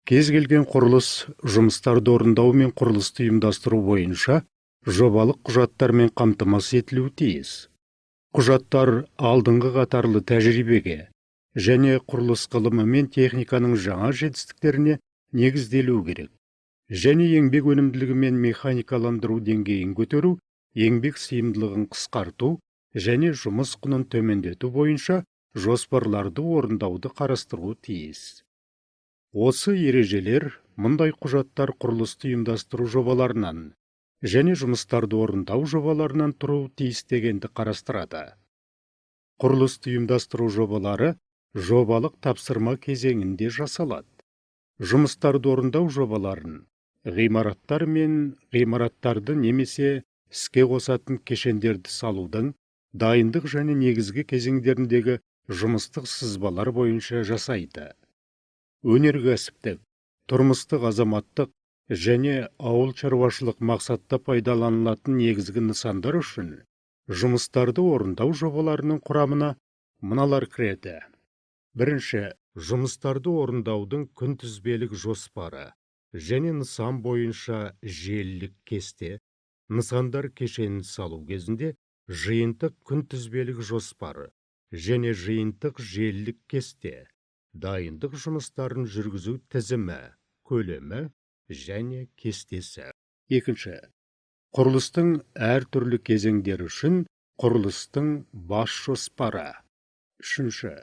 Кез келген құрылыс жұмыстарды орындау мен құрылысты ұйымдастыру бойынша жобалық құжаттармен қамтамасыз етілуі тиіс. Құжаттар алдыңғы қатарлы тәжірибеге және құрылыс ғылымы мен техниканың жаңа жетістіктеріне негізделуі керек. Және еңбек өнімділігі мен механикаландыру деңгейін көтеру, еңбек сыйымдылығын қысқарту және жұмыс құнын төмендету бойынша жоспарларды орындауды қарастыруы тиіс. Осы ережелер мұндай құжаттар құрылысты ұйымдастыру жобаларынан және жұмыстарды орындау жобаларынан тұруы тиіс дегенді қарастырады. Құрылысты ұйымдастыру жобалары жобалық тапсырма кезеңінде жасалады. Жұмыстарды орындау жобаларын ғимараттар мен ғимараттарды немесе іске қосатын кешендерді салудың дайындық және негізгі кезеңдеріндегі жұмыстық сызбалар бойынша жасайды. Өнеркәсіптік, тұрмыстық, азаматтық және ауыл шаруашылық мақсатта пайдаланылатын негізгі нысандар үшін жұмыстарды орындау жобаларының құрамына мыналар кіреді. Бірінші, жұмыстарды орындаудың күнтізбелік жоспары және нысан бойынша желілік кесте, нысандар кешенін салу кезінде жиынтық күнтізбелік жоспары және жиынтық желілік кесте, дайындық жұмыстарын жүргізу тізімі, көлемі және кестесі. Екінші, құрылыстың әртүрлі кезеңдері үшін құрылыстың бас жоспары. Үшінші,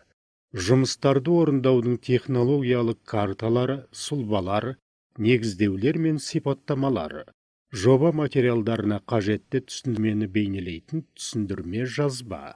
жұмыстарды орындаудың технологиялық карталары, сұлбалар, негіздеулер мен сипаттамалары, жоба материалдарына қажетті түсіндірмені бейнелейтін түсіндірме жазба.